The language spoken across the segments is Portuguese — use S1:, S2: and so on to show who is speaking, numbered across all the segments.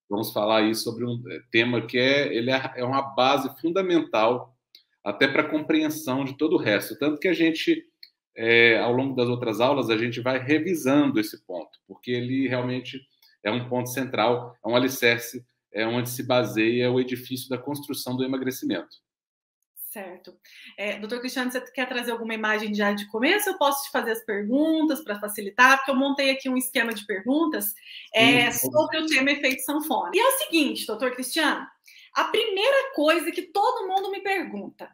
S1: Vamos falar aí sobre um tema que é uma base fundamental até para a compreensão de todo o resto. Tanto que a gente, ao longo das outras aulas, a gente vai revisando esse ponto, porque ele realmente é um ponto central, é um alicerce, é onde se baseia o edifício da construção do emagrecimento.
S2: Certo. Doutor Cristiano, você quer trazer alguma imagem já de começo? Eu posso te fazer as perguntas para facilitar, porque eu montei aqui um esquema de perguntas
S1: Sim.
S2: sobre o tema efeito sanfona. E é o seguinte, doutor Cristiano, a primeira coisa que todo mundo me pergunta,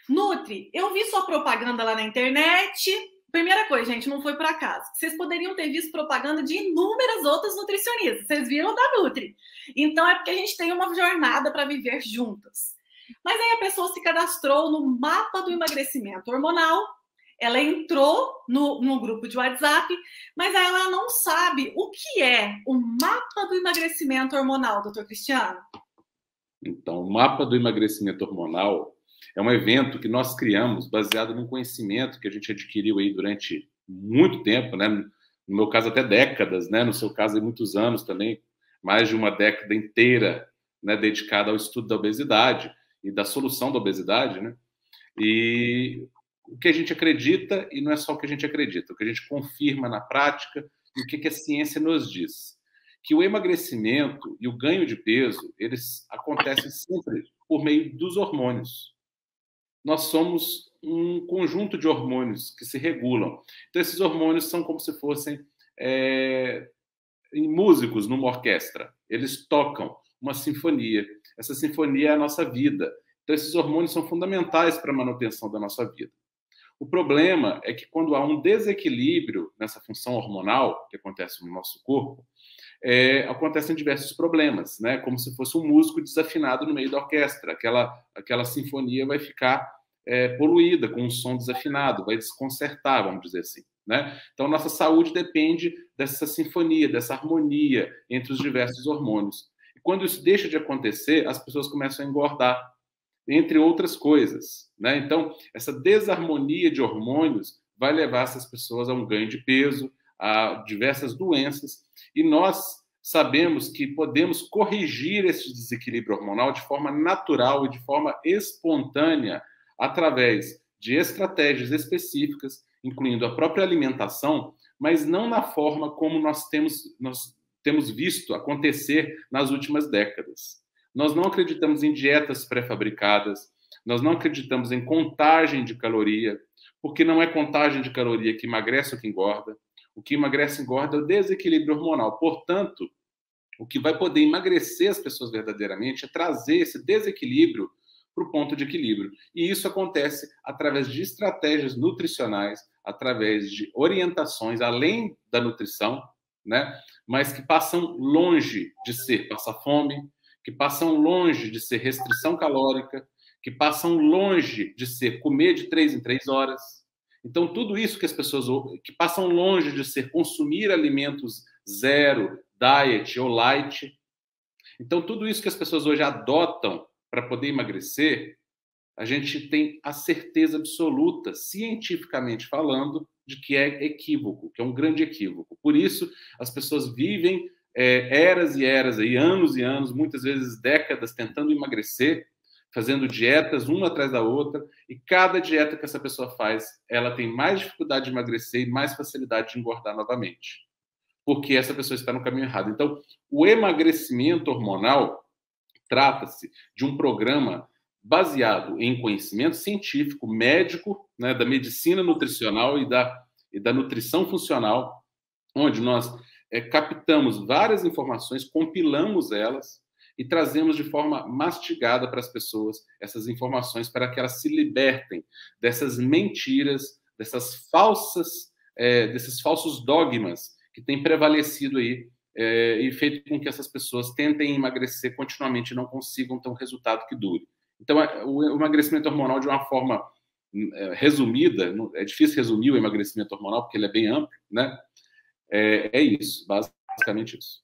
S2: Nutri, eu vi sua propaganda lá na internet. Primeira coisa, gente, não foi por acaso. Vocês poderiam ter visto propaganda de inúmeras outras nutricionistas. Vocês viram da Nutri. Então é porque a gente tem uma jornada para viver juntas. Mas aí a pessoa se cadastrou no mapa do emagrecimento hormonal, ela entrou no grupo de WhatsApp, mas ela não sabe o que é o mapa do emagrecimento hormonal, doutor Cristiano.
S1: Então, o mapa do emagrecimento hormonal é um evento que nós criamos baseado num conhecimento que a gente adquiriu aí durante muito tempo, né? No meu caso, até décadas, né? No seu caso, muitos anos também, mais de uma década inteira, né? Dedicada ao estudo da obesidade e da solução da obesidade, né? E o que a gente acredita, e não é só o que a gente acredita, o que a gente confirma na prática e o que a ciência nos diz. Que o emagrecimento e o ganho de peso, eles acontecem sempre por meio dos hormônios. Nós somos um conjunto de hormônios que se regulam. Então, esses hormônios são como se fossem músicos numa orquestra. Eles tocam uma sinfonia. Essa sinfonia é a nossa vida. Então, esses hormônios são fundamentais para a manutenção da nossa vida. O problema é que quando há um desequilíbrio nessa função hormonal que acontece no nosso corpo, acontecem diversos problemas, né? Como se fosse um músico desafinado no meio da orquestra. Aquela sinfonia vai ficar poluída com um som desafinado, vai desconcertar, vamos dizer assim, né? Então, nossa saúde depende dessa sinfonia, dessa harmonia entre os diversos hormônios. E quando isso deixa de acontecer, as pessoas começam a engordar, entre outras coisas, né? Então, essa desarmonia de hormônios vai levar essas pessoas a um ganho de peso, a diversas doenças, e nós sabemos que podemos corrigir esse desequilíbrio hormonal de forma natural e de forma espontânea através de estratégias específicas, incluindo a própria alimentação, mas não na forma como nós temos visto acontecer nas últimas décadas. Nós não acreditamos em dietas pré-fabricadas, nós não acreditamos em contagem de caloria, porque não é contagem de caloria que emagrece ou que engorda. O que emagrece e engorda é o desequilíbrio hormonal. Portanto, o que vai poder emagrecer as pessoas verdadeiramente é trazer esse desequilíbrio para o ponto de equilíbrio. E isso acontece através de estratégias nutricionais, através de orientações além da nutrição, né? Mas que passam longe de ser passar fome, que passam longe de ser restrição calórica, que passam longe de ser comer de 3 em 3 horas. Então, tudo isso que as pessoas que passam longe de ser consumir alimentos zero, diet ou light. Então, tudo isso que as pessoas hoje adotam para poder emagrecer, a gente tem a certeza absoluta, cientificamente falando, de que é equívoco, que é um grande equívoco. Por isso, as pessoas vivem eras e eras, aí, anos e anos, muitas vezes décadas, tentando emagrecer, fazendo dietas uma atrás da outra, e cada dieta que essa pessoa faz, ela tem mais dificuldade de emagrecer e mais facilidade de engordar novamente, porque essa pessoa está no caminho errado. Então, o emagrecimento hormonal trata-se de um programa baseado em conhecimento científico, médico, né, da medicina nutricional e da nutrição funcional, onde nós captamos várias informações, compilamos elas e trazemos de forma mastigada para as pessoas essas informações para que elas se libertem dessas mentiras, desses falsos dogmas que têm prevalecido aí e feito com que essas pessoas tentem emagrecer continuamente e não consigam ter um resultado que dure. Então, o emagrecimento hormonal, de uma forma resumida, é difícil resumir o emagrecimento hormonal, porque ele é bem amplo, né? É isso, basicamente isso.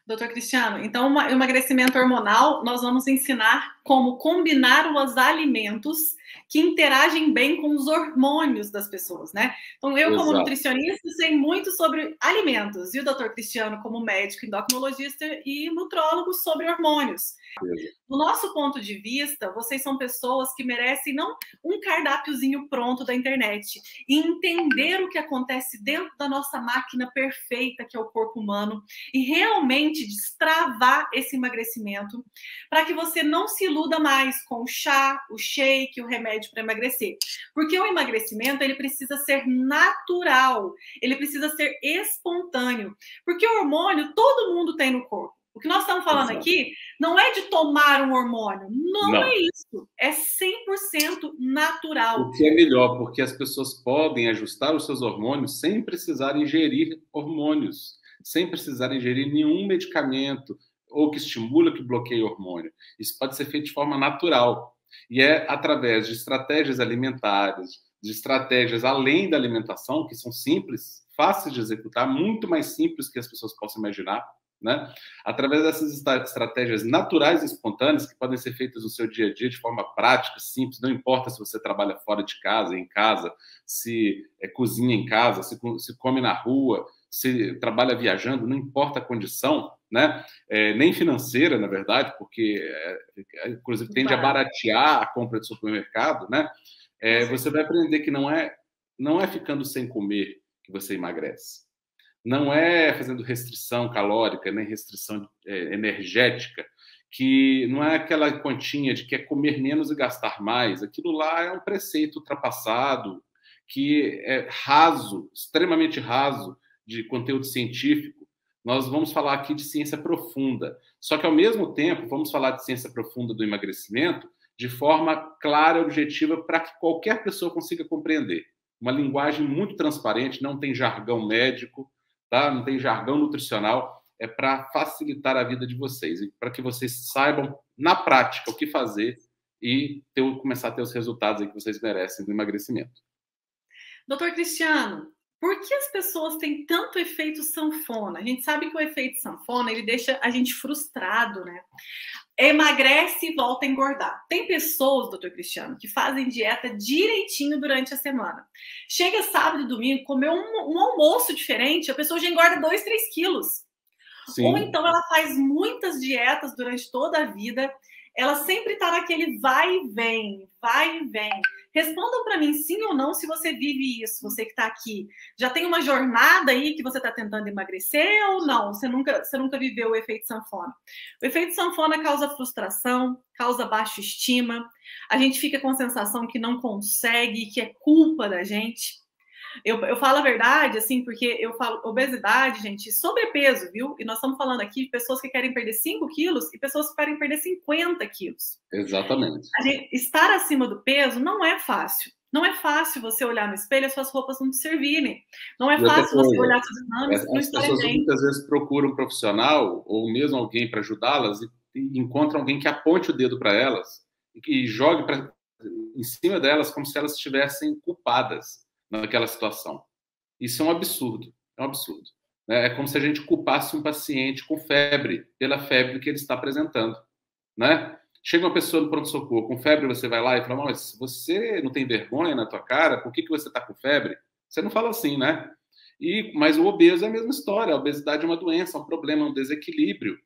S2: Doutor Cristiano, então, o emagrecimento hormonal, nós vamos ensinar como combinar os alimentos que interagem bem com os hormônios das pessoas, né? Então, eu, como
S1: Exato.
S2: nutricionista, sei muito sobre alimentos, e o doutor Cristiano, como médico, endocrinologista e nutrólogo, sobre hormônios. Do nosso ponto de vista, vocês são pessoas que merecem não um cardápiozinho pronto da internet, e entender o que acontece dentro da nossa máquina perfeita, que é o corpo humano, e realmente destravar esse emagrecimento, para que você não se iluda mais com o chá, o shake, o remédio para emagrecer. Porque o emagrecimento, ele precisa ser natural, ele precisa ser espontâneo, porque o hormônio todo mundo tem no corpo. O que nós estamos falando aqui não é de tomar um hormônio, não é isso. É 100% natural.
S1: O que é melhor, porque as pessoas podem ajustar os seus hormônios sem precisar ingerir hormônios, sem precisar ingerir nenhum medicamento ou que estimula, que bloqueie o hormônio. Isso pode ser feito de forma natural. E é através de estratégias alimentares, de estratégias além da alimentação, que são simples, fáceis de executar, muito mais simples que as pessoas possam imaginar, né? Através dessas estratégias naturais e espontâneas que podem ser feitas no seu dia a dia de forma prática, simples, não importa se você trabalha fora de casa, em casa, se cozinha em casa, se come na rua, se trabalha viajando, não importa a condição, né? Nem financeira, na verdade, porque inclusive tende a baratear a compra de supermercado, né? Você vai aprender que não é ficando sem comer que você emagrece. Não é fazendo restrição calórica, nem restrição energética, que não é aquela continha de que é comer menos e gastar mais. Aquilo lá é um preceito ultrapassado, que é raso, extremamente raso de conteúdo científico. Nós vamos falar aqui de ciência profunda. Só que, ao mesmo tempo, vamos falar de ciência profunda do emagrecimento de forma clara e objetiva para que qualquer pessoa consiga compreender. Uma linguagem muito transparente, não tem jargão médico, tá? Não tem jargão nutricional, é para facilitar a vida de vocês, e para que vocês saibam, na prática, o que fazer e começar a ter os resultados aí que vocês merecem do emagrecimento.
S2: Doutor Cristiano, por que as pessoas têm tanto efeito sanfona? A gente sabe que o efeito sanfona, ele deixa a gente frustrado, né? Emagrece e volta a engordar. Tem pessoas, doutor Cristiano, que fazem dieta direitinho durante a semana. Chega sábado e domingo, comer um almoço diferente, a pessoa já engorda 2, 3 quilos. Sim. Ou então ela faz muitas dietas durante toda a vida, ela sempre está naquele vai e vem, vai e vem. Respondam para mim sim ou não se você vive isso, você que está aqui. Já tem uma jornada aí que você está tentando emagrecer ou não? Você nunca viveu o efeito sanfona. O efeito sanfona causa frustração, causa baixa estima. A gente fica com a sensação que não consegue, que é culpa da gente. Eu falo a verdade, assim, porque eu falo obesidade, gente, sobrepeso, viu? E nós estamos falando aqui de pessoas que querem perder 5 quilos e pessoas que querem perder 50 quilos.
S1: Exatamente.
S2: Estar acima do peso não é fácil. Não é fácil você olhar no espelho e as suas roupas não te servirem. Não é fácil você olhar seus exames e não estarem bem. As pessoas
S1: muitas vezes procuram um profissional ou mesmo alguém para ajudá-las e encontram alguém que aponte o dedo para elas e que jogue em cima delas como se elas estivessem culpadas naquela situação. Isso é um absurdo, é um absurdo. É como se a gente culpasse um paciente com febre, pela febre que ele está apresentando, né? Chega uma pessoa no pronto-socorro com febre, você vai lá e fala, mas você não tem vergonha na tua cara? Por que você está com febre? Você não fala assim, né? Mas o obeso é a mesma história, a obesidade é uma doença, é um problema, é um desequilíbrio.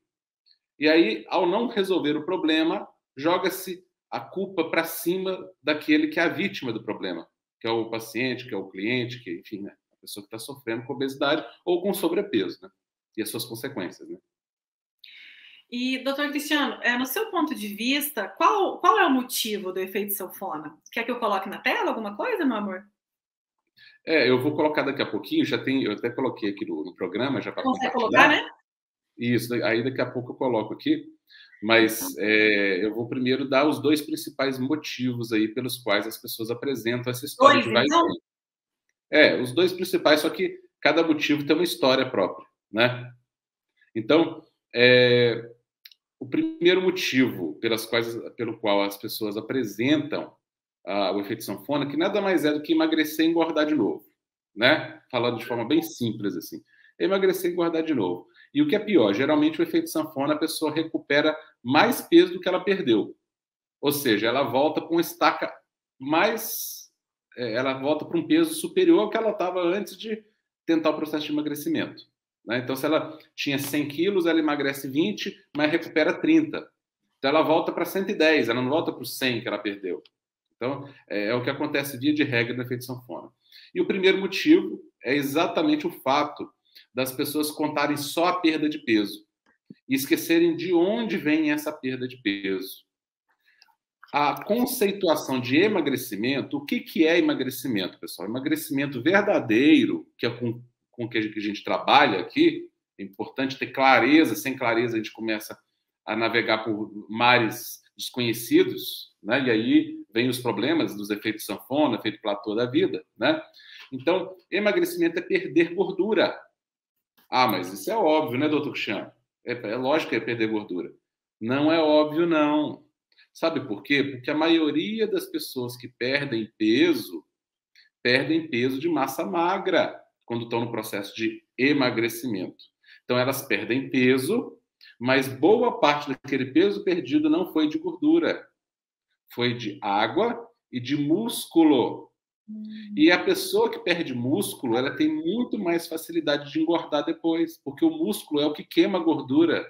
S1: E aí, ao não resolver o problema, joga-se a culpa para cima daquele que é a vítima do problema, que é o paciente, que é o cliente, que, enfim, né, a pessoa que está sofrendo com obesidade ou com sobrepeso, né? E as suas consequências, né?
S2: E, doutor Cristiano, no seu ponto de vista, qual é o motivo do efeito sanfona? Quer que eu coloque na tela alguma coisa, meu amor?
S1: Eu vou colocar daqui a pouquinho, eu até coloquei aqui no programa, já para compartilhar.
S2: Consegue colocar, né?
S1: Isso, aí daqui a pouco eu coloco aqui. Mas eu vou primeiro dar os 2 principais motivos aí pelos quais as pessoas apresentam essa história de vai e vem. Os 2 principais, só que cada motivo tem uma história própria, né? Então, o primeiro motivo pelo qual as pessoas apresentam o efeito sanfona, que nada mais é do que emagrecer e engordar de novo, né? Falando de forma bem simples assim. Emagrecer e engordar de novo. E o que é pior, geralmente o efeito sanfona, a pessoa recupera mais peso do que ela perdeu. Ou seja, ela volta para uma estaca mais... ela volta para um peso superior ao que ela estava antes de tentar o processo de emagrecimento. Né? Então, se ela tinha 100 quilos, ela emagrece 20, mas recupera 30. Então, ela volta para 110, ela não volta para os 100 que ela perdeu. Então, é o que acontece via de regra no efeito sanfona. E o primeiro motivo é exatamente o fato das pessoas contarem só a perda de peso e esquecerem de onde vem essa perda de peso. A conceituação de emagrecimento, o que é emagrecimento, pessoal? Emagrecimento verdadeiro, que é com que a gente trabalha aqui, é importante ter clareza, sem clareza a gente começa a navegar por mares desconhecidos, né? E aí vem os problemas dos efeitos sanfona, efeito platô da vida, né? Então, emagrecimento é perder gordura. Ah, mas isso é óbvio, né, doutor Cristiano? É lógico que é perder gordura. Não é óbvio, não. Sabe por quê? Porque a maioria das pessoas que perdem peso de massa magra quando estão no processo de emagrecimento. Então, elas perdem peso, mas boa parte daquele peso perdido não foi de gordura, foi de água e de músculo. E a pessoa que perde músculo, ela tem muito mais facilidade de engordar depois, porque o músculo é o que queima a gordura.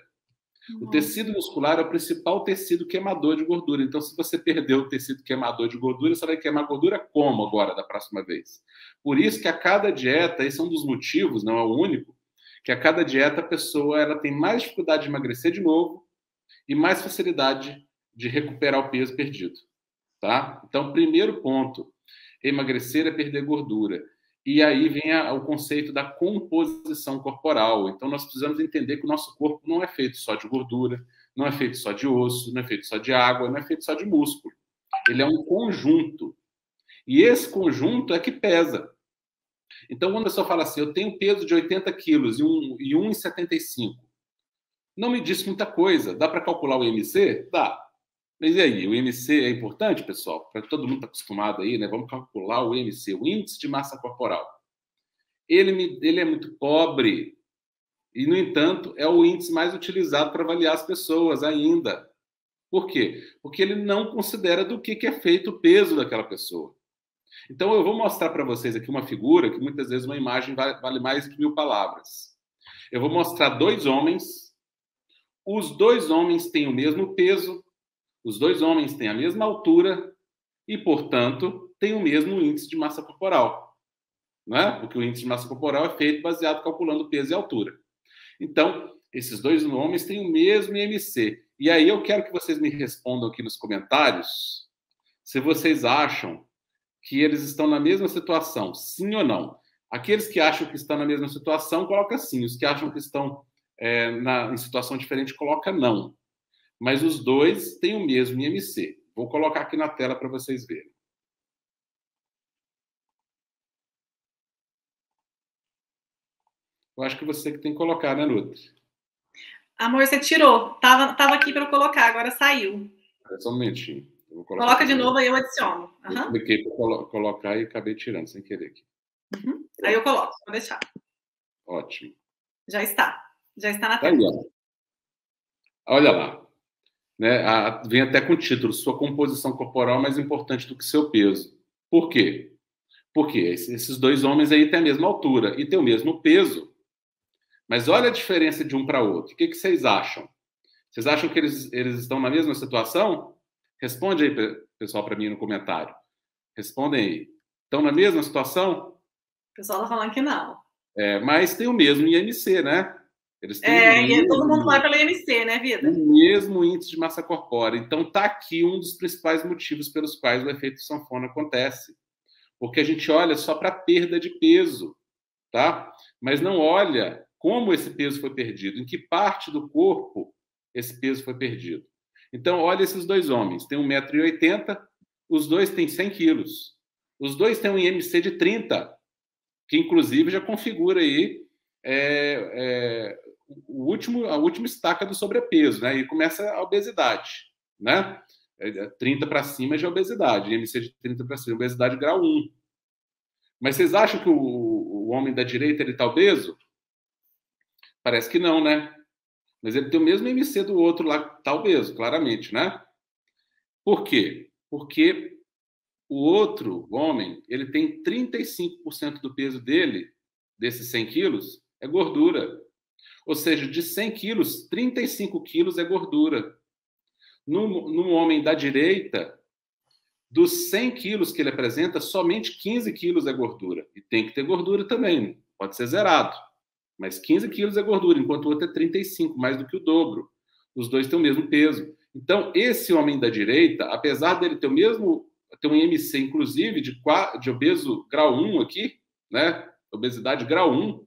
S1: O tecido muscular é o principal tecido queimador de gordura. Então, se você perdeu o tecido queimador de gordura, você vai queimar gordura como agora, da próxima vez? Por isso que a cada dieta, esse é um dos motivos, não é o único, que a cada dieta a pessoa ela tem mais dificuldade de emagrecer de novo e mais facilidade de recuperar o peso perdido. Tá? Então, primeiro ponto, emagrecer é perder gordura. E aí vem o conceito da composição corporal. Então, nós precisamos entender que o nosso corpo não é feito só de gordura, não é feito só de osso, não é feito só de água, não é feito só de músculo. Ele é um conjunto. E esse conjunto é que pesa. Então, quando a pessoa fala assim, eu tenho peso de 80 quilos e 1,75, não me diz muita coisa. Dá para calcular o IMC? Dá. Mas e aí, o IMC é importante, pessoal? Para todo mundo está acostumado aí, né? Vamos calcular o IMC, o Índice de Massa Corporal. Ele é muito pobre e, no entanto, é o índice mais utilizado para avaliar as pessoas ainda. Por quê? Porque ele não considera do que é feito o peso daquela pessoa. Então, eu vou mostrar para vocês aqui uma figura que muitas vezes uma imagem vale mais que 1000 palavras. Eu vou mostrar 2 homens. Os 2 homens têm o mesmo peso. Os 2 homens têm a mesma altura e, portanto, têm o mesmo índice de massa corporal. Né? Porque o índice de massa corporal é feito baseado calculando peso e altura. Então, esses 2 homens têm o mesmo IMC. E aí eu quero que vocês me respondam aqui nos comentários se vocês acham que eles estão na mesma situação, sim ou não. Aqueles que acham que estão na mesma situação, coloca sim. Os que acham que estão em situação diferente, coloca não. Mas os 2 têm o mesmo IMC. Vou colocar aqui na tela para vocês verem. Eu acho que você que tem que colocar, né, Nutri?
S2: Amor, você tirou. Tava aqui para eu colocar, agora saiu.
S1: Só um momentinho.
S2: Coloca de novo, aí eu adiciono.
S1: Uhum. Eu cliquei para colocar e acabei tirando, sem querer. Aqui.
S2: Uhum. Aí eu coloco, vou deixar.
S1: Ótimo.
S2: Já está. Já está na tela.
S1: Aí, olha lá. Né? Vem até com o título, sua composição corporal é mais importante do que seu peso. Por quê? Porque esses 2 homens aí têm a mesma altura e têm o mesmo peso. Mas olha a diferença de um para outro. O que vocês acham? Vocês acham que eles estão na mesma situação? Responde aí, pessoal, para mim no comentário. Respondem aí. Estão na mesma situação?
S2: O pessoal está falando que não.
S1: Mas tem o mesmo IMC, né? Eles têm
S2: todo mundo vai pelo IMC, né, vida?
S1: O mesmo índice de massa corpórea. Então, está aqui um dos principais motivos pelos quais o efeito sanfona acontece. Porque a gente olha só para a perda de peso, tá? Mas não olha como esse peso foi perdido, em que parte do corpo esse peso foi perdido. Então, olha esses 2 homens. Tem 1,80 m, os 2 têm 100 quilos. Os 2 têm um IMC de 30, que inclusive já configura aí a última estaca do sobrepeso, né? E começa a obesidade, né? 30 para cima já é obesidade, IMC de 30 para cima, obesidade grau 1. Mas vocês acham que o homem da direita ele está obeso? Parece que não, né? Mas ele tem o mesmo MC do outro lá, tá obeso, claramente, né? Por quê? Porque o outro homem, ele tem 35% do peso dele, desses 100 quilos, é gordura. Ou seja, de 100 quilos, 35 quilos é gordura. No homem da direita, dos 100 quilos que ele apresenta, somente 15 quilos é gordura. E tem que ter gordura também, pode ser zerado. Mas 15 quilos é gordura, enquanto o outro é 35, mais do que o dobro. Os dois têm o mesmo peso. Então, esse homem da direita, apesar dele ter ter um IMC, inclusive, de obeso grau 1 aqui, né? Obesidade grau 1,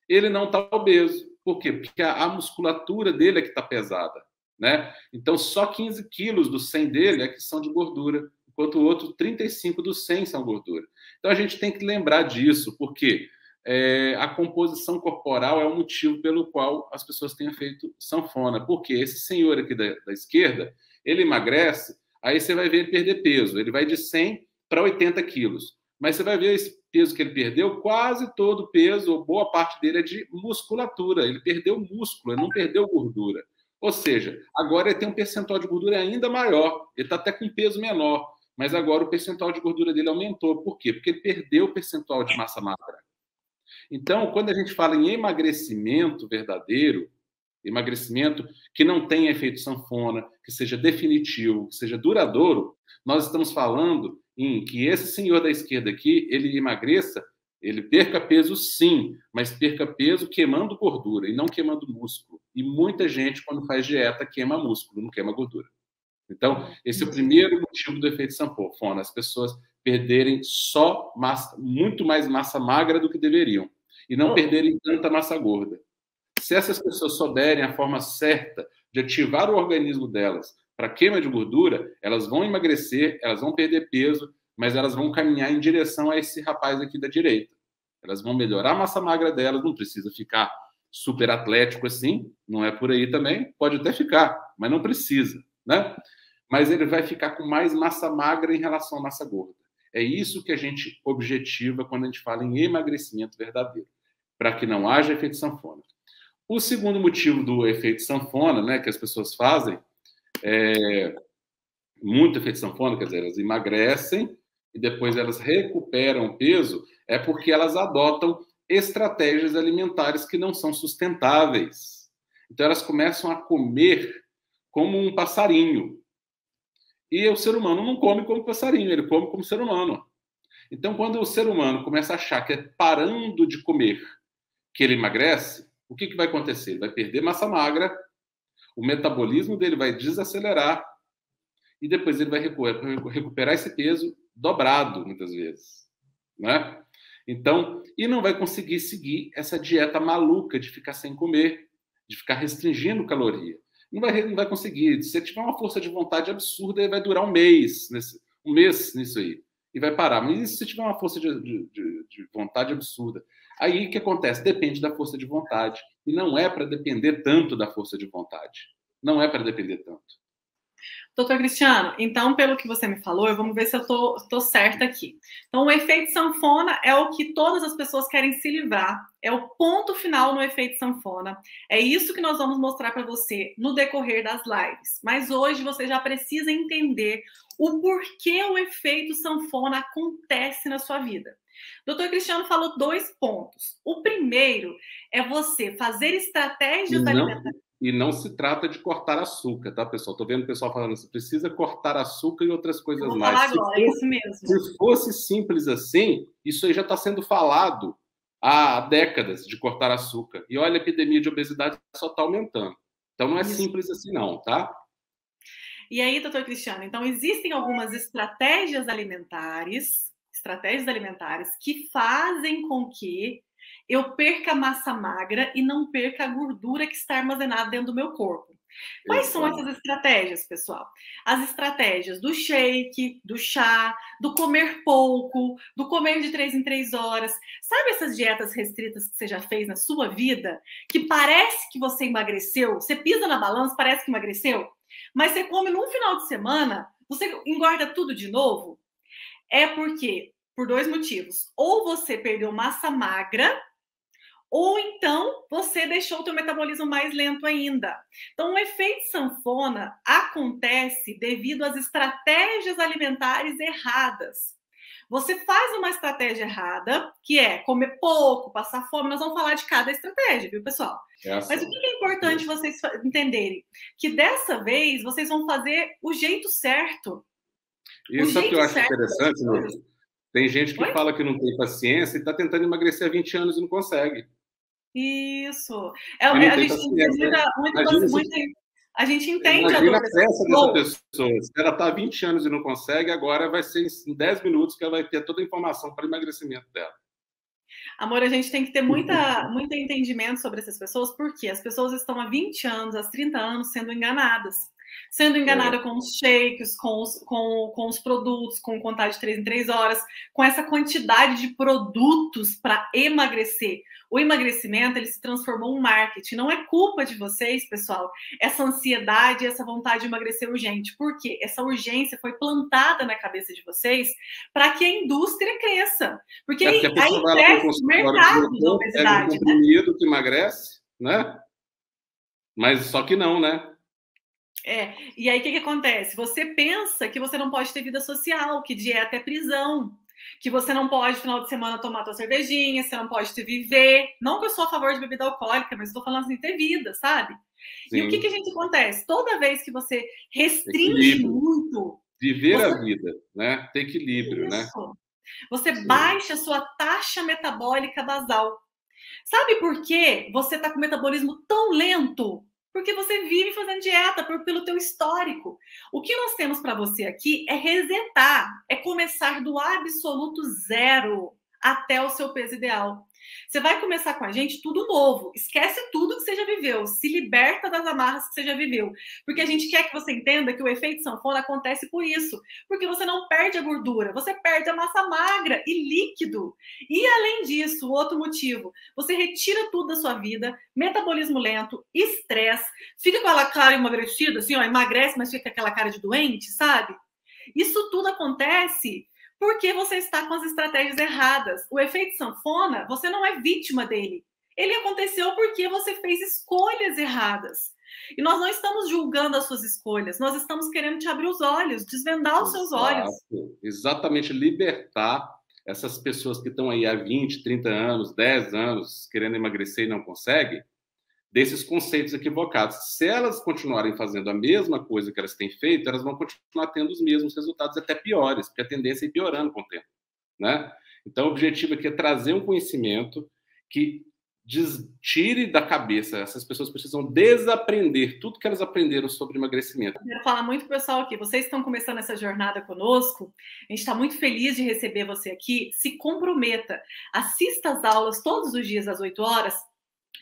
S1: ele não está obeso. Por quê? Porque a musculatura dele é que está pesada, né? Então, só 15 quilos dos 100 dele é que são de gordura, enquanto o outro, 35 dos 100 são gordura. Então, a gente tem que lembrar disso, porque a composição corporal é o motivo pelo qual as pessoas têm feito sanfona. Porque esse senhor aqui da esquerda, ele emagrece, aí você vai ver ele perder peso. Ele vai de 100 para 80 quilos. Mas você vai ver esse peso que ele perdeu, quase todo o peso, ou boa parte dele é de musculatura. Ele perdeu músculo, ele não perdeu gordura. Ou seja, agora ele tem um percentual de gordura ainda maior. Ele está até com peso menor. Mas agora o percentual de gordura dele aumentou. Por quê? Porque ele perdeu o percentual de massa magra. Então, quando a gente fala em emagrecimento verdadeiro, emagrecimento que não tenha efeito sanfona, que seja definitivo, que seja duradouro, nós estamos falando em que esse senhor da esquerda aqui, ele emagreça, ele perca peso sim, mas perca peso queimando gordura e não queimando músculo. E muita gente, quando faz dieta, queima músculo, não queima gordura. Então, esse é o primeiro motivo do efeito sanfona, as pessoas perderem muito mais massa magra do que deveriam e não perderem tanta massa gorda. Se essas pessoas souberem a forma certa de ativar o organismo delas para queima de gordura, elas vão emagrecer, elas vão perder peso, mas elas vão caminhar em direção a esse rapaz aqui da direita. Elas vão melhorar a massa magra delas, não precisa ficar super atlético assim, não é por aí também, pode até ficar, mas não precisa, né? Mas ele vai ficar com mais massa magra em relação à massa gorda. É isso que a gente objetiva quando a gente fala em emagrecimento verdadeiro, para que não haja efeito sanfona. O segundo motivo do efeito sanfona, né, que as pessoas fazem, muito efeito sanfona, quer dizer, elas emagrecem e depois elas recuperam peso, é porque elas adotam estratégias alimentares que não são sustentáveis. Então elas começam a comer como um passarinho. E o ser humano não come como passarinho, ele come como ser humano. Então, quando o ser humano começa a achar que é parando de comer que ele emagrece, o que vai acontecer? Ele vai perder massa magra, o metabolismo dele vai desacelerar e depois ele vai recuperar esse peso dobrado, muitas vezes, né? Então, e não vai conseguir seguir essa dieta maluca de ficar sem comer, de ficar restringindo caloria. Não vai conseguir. Se você tiver uma força de vontade absurda, vai durar um mês nisso aí. E vai parar. Mas e se você tiver uma força de vontade absurda? Aí o que acontece? Depende da força de vontade. E não é para depender tanto da força de vontade. Não é para depender tanto.
S2: Doutor Cristiano, então, pelo que você me falou, vamos ver se eu tô certa aqui. Então, o efeito sanfona é o que todas as pessoas querem se livrar. É o ponto final no efeito sanfona. É isso que nós vamos mostrar para você no decorrer das lives. Mas hoje você já precisa entender o porquê o efeito sanfona acontece na sua vida. Doutor Cristiano falou 2 pontos. O primeiro é você fazer estratégias alimentares.
S1: E não se trata de cortar açúcar, tá, pessoal? Estou vendo o pessoal falando assim, precisa cortar açúcar e outras coisas mais.
S2: Falar agora, é isso mesmo.
S1: Se fosse simples assim, isso aí já está sendo falado há décadas de cortar açúcar. E olha, a epidemia de obesidade só está aumentando. Então não é simples assim não, tá?
S2: E aí, doutor Cristiano, então existem algumas estratégias alimentares que fazem com que eu perca massa magra e não perca a gordura que está armazenada dentro do meu corpo. Quais são essas estratégias, pessoal? As estratégias do shake, do chá, do comer pouco, do comer de 3 em 3 horas. Sabe essas dietas restritas que você já fez na sua vida? Que parece que você emagreceu, você pisa na balança, parece que emagreceu, mas você come num final de semana, você engorda tudo de novo? É porque, por 2 motivos. Ou você perdeu massa magra, ou então você deixou o teu metabolismo mais lento ainda. Então, o efeito sanfona acontece devido às estratégias alimentares erradas. Você faz uma estratégia errada, que é comer pouco, passar fome. Nós vamos falar de cada estratégia, viu, pessoal? Mas o que é importante vocês entenderem? Que dessa vez vocês vão fazer o jeito certo.
S1: Isso é o que eu acho interessante, Nutri. Tem gente que fala que não tem paciência e está tentando emagrecer há 20 anos e não consegue.
S2: Isso. A gente entende
S1: Imagina a pressa dessa pessoa. Se ela está há 20 anos e não consegue, agora vai ser em 10 minutos que ela vai ter toda a informação para o emagrecimento dela.
S2: Amor, a gente tem que ter muito entendimento sobre essas pessoas, porque as pessoas estão há 20 anos, há 30 anos sendo enganadas. Sendo enganada com os shakes, com os produtos, com contagem de 3 em 3 horas, com essa quantidade de produtos para emagrecer. O emagrecimento, ele se transformou em um marketing. Não é culpa de vocês, pessoal, essa ansiedade, essa vontade de emagrecer urgente. Por quê? Essa urgência foi plantada na cabeça de vocês para que a indústria cresça. Porque aí cresce o mercado da obesidade.
S1: É um comprimido que emagrece, né? Mas só que não, né?
S2: E aí o que acontece? Você pensa que você não pode ter vida social, que dieta é prisão, que você não pode, no final de semana, tomar tua cervejinha, você não pode ter viver. Não que eu sou a favor de bebida alcoólica, mas estou falando assim, ter vida, sabe? Sim. E o que a gente acontece? Toda vez que você restringe muito...
S1: Viver a vida, né? Ter equilíbrio, né?
S2: Você baixa a sua taxa metabólica basal. Sabe por que você está com o metabolismo tão lento? Porque você vive fazendo dieta pelo teu histórico. O que nós temos para você aqui é resetar, é começar do absoluto zero até o seu peso ideal. Você vai começar com a gente tudo novo. Esquece tudo que você já viveu. Se liberta das amarras que você já viveu. Porque a gente quer que você entenda que o efeito sanfona acontece por isso. Porque você não perde a gordura, você perde a massa magra e líquido. E além disso, o outro motivo, você retira tudo da sua vida, metabolismo lento, estresse, fica com aquela cara emagrecida, assim, ó, emagrece, mas fica com aquela cara de doente, sabe? Isso tudo acontece porque você está com as estratégias erradas. O efeito sanfona, você não é vítima dele. Ele aconteceu porque você fez escolhas erradas. E nós não estamos julgando as suas escolhas, nós estamos querendo te abrir os olhos, desvendar os seus olhos.
S1: Exatamente, libertar essas pessoas que estão aí há 20, 30 anos, 10 anos, querendo emagrecer e não conseguem, desses conceitos equivocados. Se elas continuarem fazendo a mesma coisa que elas têm feito, elas vão continuar tendo os mesmos resultados, até piores, porque a tendência é ir piorando com o tempo, né? Então, o objetivo aqui é trazer um conhecimento que tire da cabeça. Essas pessoas precisam desaprender tudo que elas aprenderam sobre emagrecimento.
S2: Eu quero falar muito pro pessoal aqui. Vocês estão começando essa jornada conosco. A gente está muito feliz de receber você aqui. Se comprometa. Assista às aulas todos os dias às 8 horas,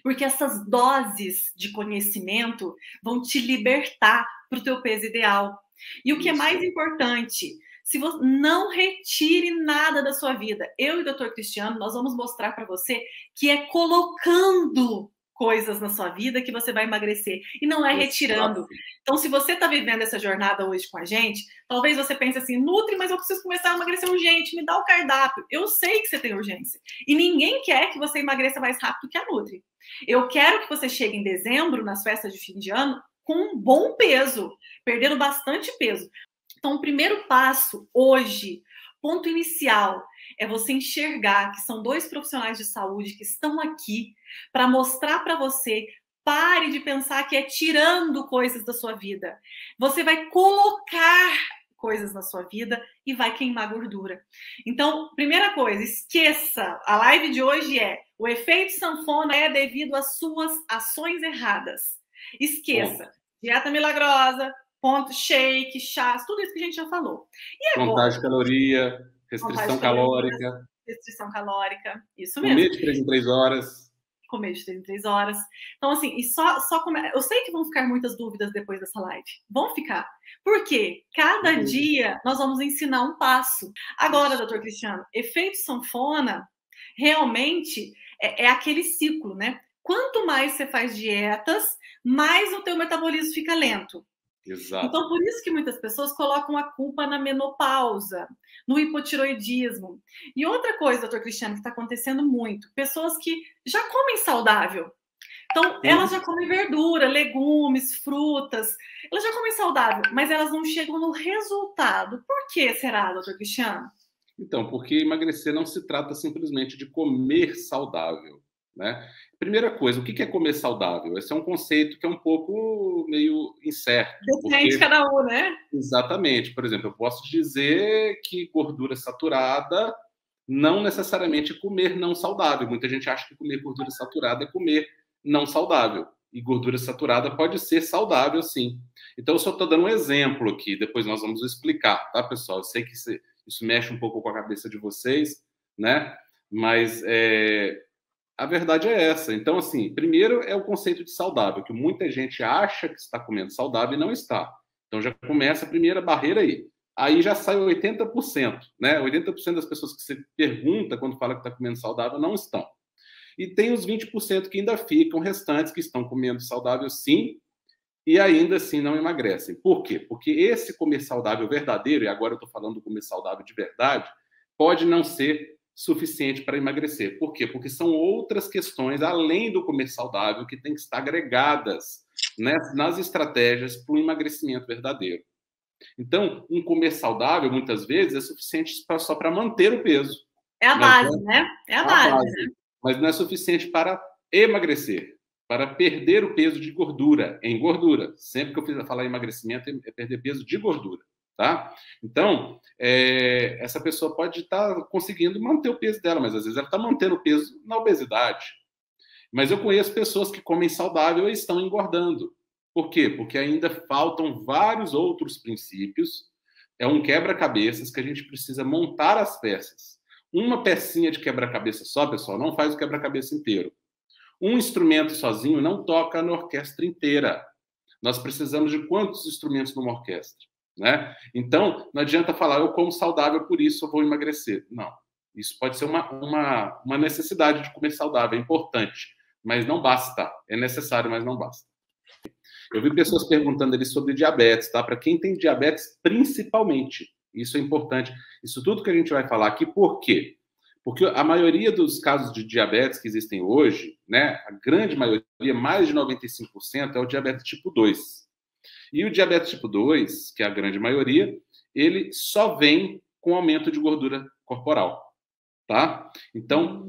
S2: porque essas doses de conhecimento vão te libertar para o teu peso ideal. E o que é mais importante, se você não retire nada da sua vida. Eu e o Dr. Cristiano, nós vamos mostrar para você que é colocando coisas na sua vida que você vai emagrecer. E não é retirando. Então, se você está vivendo essa jornada hoje com a gente, talvez você pense assim, Nutri, mas eu preciso começar a emagrecer urgente, me dá o cardápio. Eu sei que você tem urgência. E ninguém quer que você emagreça mais rápido que a Nutri. Eu quero que você chegue em dezembro, nas festas de fim de ano, com um bom peso, perdendo bastante peso. Então, o primeiro passo hoje, ponto inicial, é você enxergar que são 2 profissionais de saúde que estão aqui para mostrar para você, pare de pensar que é tirando coisas da sua vida. Você vai colocar coisas na sua vida e vai queimar gordura. Então, primeira coisa, esqueça. A live de hoje é: o efeito sanfona é devido às suas ações erradas. Esqueça. Dieta milagrosa, ponto, shake, chás, tudo isso que a gente já falou. E agora?
S1: Contagem de caloria, restrição calórica.
S2: Restrição calórica, isso mesmo.
S1: Comer de 3 em 3 horas.
S2: Comer de 3 em 3 horas. Então, assim, e só comer. Eu sei que vão ficar muitas dúvidas depois dessa live. Vão ficar. Por quê? Cada dia nós vamos ensinar um passo. Agora, doutor Cristiano, efeito sanfona realmente é aquele ciclo, né? Quanto mais você faz dietas, mais o teu metabolismo fica lento.
S1: Exato.
S2: Então, por isso que muitas pessoas colocam a culpa na menopausa, no hipotiroidismo. E outra coisa, doutor Cristiano, que está acontecendo muito, pessoas que já comem saudável. Então, elas já comem verdura, legumes, frutas, elas já comem saudável, mas elas não chegam no resultado. Por que será, doutor Cristiano?
S1: Então, porque emagrecer não se trata simplesmente de comer saudável, né? Primeira coisa, o que é comer saudável? Esse é um conceito que é um pouco meio incerto.
S2: Depende de cada um, né?
S1: Exatamente. Por exemplo, eu posso dizer que gordura saturada não necessariamente é comer não saudável. Muita gente acha que comer gordura saturada é comer não saudável. E gordura saturada pode ser saudável, sim. Então, eu só estou dando um exemplo aqui, depois nós vamos explicar, tá, pessoal? Eu sei que isso mexe um pouco com a cabeça de vocês, né? Mas a verdade é essa. Então, assim, primeiro é o conceito de saudável, que muita gente acha que está comendo saudável e não está. Então, já começa a primeira barreira aí. Aí já sai 80%, né? 80% das pessoas que você pergunta quando fala que está comendo saudável não estão. E tem os 20% que ainda ficam, restantes que estão comendo saudável sim, e ainda assim não emagrecem. Por quê? Porque esse comer saudável verdadeiro, e agora eu estou falando do comer saudável de verdade, pode não ser suficiente para emagrecer. Por quê? Porque são outras questões, além do comer saudável, que têm que estar agregadas, né, nas estratégias para o emagrecimento verdadeiro. Então, um comer saudável, muitas vezes, é suficiente só para manter o peso.
S2: É a base, né? É a base. Né?
S1: Mas não é suficiente para emagrecer, para perder o peso de gordura, em gordura. Sempre que eu falar emagrecimento, é perder peso de gordura, tá? Então, essa pessoa pode estar conseguindo manter o peso dela, mas às vezes ela está mantendo o peso na obesidade. Mas eu conheço pessoas que comem saudável e estão engordando. Por quê? Porque ainda faltam vários outros princípios. É um quebra-cabeças que a gente precisa montar as peças. Uma pecinha de quebra-cabeça só, pessoal, não faz o quebra-cabeça inteiro. Um instrumento sozinho não toca na orquestra inteira. Nós precisamos de quantos instrumentos numa orquestra, né? Então, não adianta falar, eu como saudável, por isso eu vou emagrecer. Não. Isso pode ser uma necessidade de comer saudável, é importante, mas não basta. É necessário, mas não basta. Eu vi pessoas perguntando ali sobre diabetes, tá? Para quem tem diabetes, principalmente. Isso é importante. Isso tudo que a gente vai falar aqui, por quê? Porque a maioria dos casos de diabetes que existem hoje, né, a grande maioria, mais de 95%, é o diabetes tipo 2. E o diabetes tipo 2, que é a grande maioria, ele só vem com aumento de gordura corporal, tá? Então,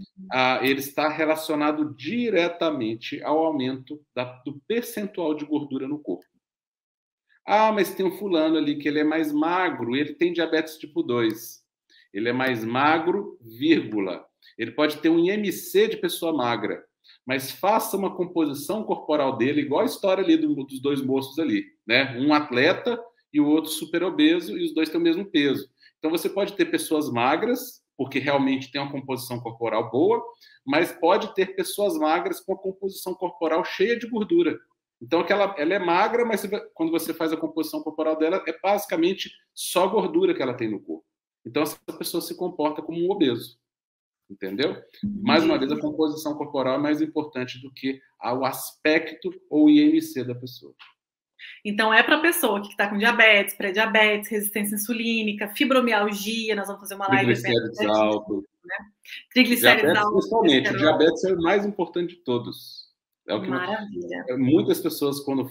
S1: ele está relacionado diretamente ao aumento do percentual de gordura no corpo. Ah, mas tem um fulano ali que ele é mais magro, ele tem diabetes tipo 2. Ele é mais magro, vírgula. Ele pode ter um IMC de pessoa magra, mas faça uma composição corporal dele, igual a história ali dos dois moços ali, né? Um atleta e o outro super obeso, e os dois têm o mesmo peso. Então, você pode ter pessoas magras, porque realmente tem uma composição corporal boa, mas pode ter pessoas magras com a composição corporal cheia de gordura. Então, ela é magra, mas quando você faz a composição corporal dela, é basicamente só gordura que ela tem no corpo. Então, essa pessoa se comporta como um obeso. Entendeu? Mais uma vez, a composição corporal é mais importante do que o aspecto ou o IMC da pessoa.
S2: Então, é para a pessoa que está com diabetes, pré-diabetes, resistência insulínica, fibromialgia, nós vamos fazer uma live.
S1: Triglicérides altos.
S2: Né? Triglicérides altos.
S1: Principalmente, o diabetes é o mais importante de todos. É o que
S2: Maravilha.
S1: Muitas pessoas, quando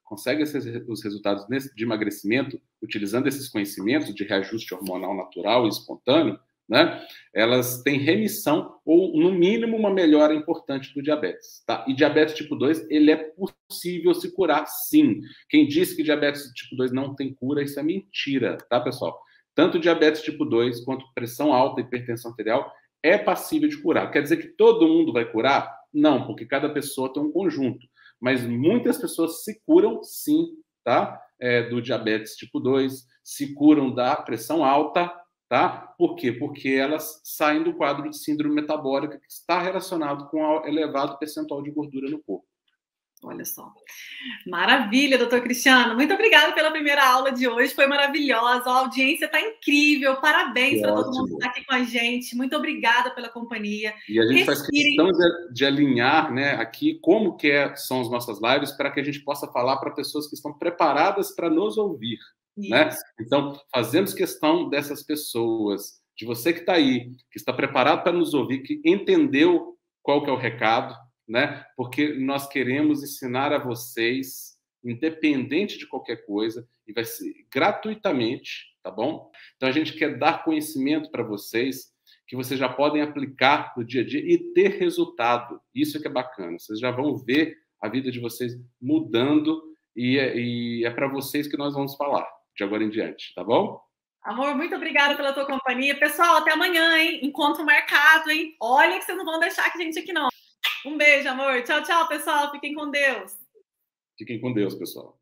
S1: conseguem os resultados de emagrecimento, utilizando esses conhecimentos de reajuste hormonal natural e espontâneo, né, elas têm remissão ou, no mínimo, uma melhora importante do diabetes. Tá? E diabetes tipo 2, ele é possível se curar, sim. Quem disse que diabetes tipo 2 não tem cura, isso é mentira, tá, pessoal? Tanto diabetes tipo 2 quanto pressão alta e hipertensão arterial é passível de curar. Quer dizer que todo mundo vai curar? Não, porque cada pessoa tem um conjunto. Mas muitas pessoas se curam, sim, tá? Do diabetes tipo 2, se curam da pressão alta, tá? Por quê? Porque elas saem do quadro de síndrome metabólica que está relacionado com o elevado percentual de gordura no corpo.
S2: Olha só. Maravilha, doutor Cristiano. Muito obrigada pela primeira aula de hoje. Foi maravilhosa. A audiência está incrível. Parabéns para todo mundo que está aqui com a gente. Muito obrigada pela companhia.
S1: E a gente faz questão de alinhar, né, aqui como são as nossas lives para que a gente possa falar para pessoas que estão preparadas para nos ouvir. Né? Então, fazemos questão dessas pessoas, de você que está aí, que está preparado para nos ouvir, que entendeu qual que é o recado, né? Porque nós queremos ensinar a vocês, independente de qualquer coisa, e vai ser gratuitamente, tá bom? Então a gente quer dar conhecimento para vocês que vocês já podem aplicar no dia a dia e ter resultado. Isso é que é bacana. Vocês já vão ver a vida de vocês mudando e é para vocês que nós vamos falar de agora em diante, tá bom?
S2: Amor, muito obrigada pela tua companhia. Pessoal, até amanhã, hein? Encontro marcado, hein? Olha que vocês não vão deixar a gente aqui, não. Um beijo, amor. Tchau, tchau, pessoal. Fiquem com Deus.
S1: Fiquem com Deus, pessoal.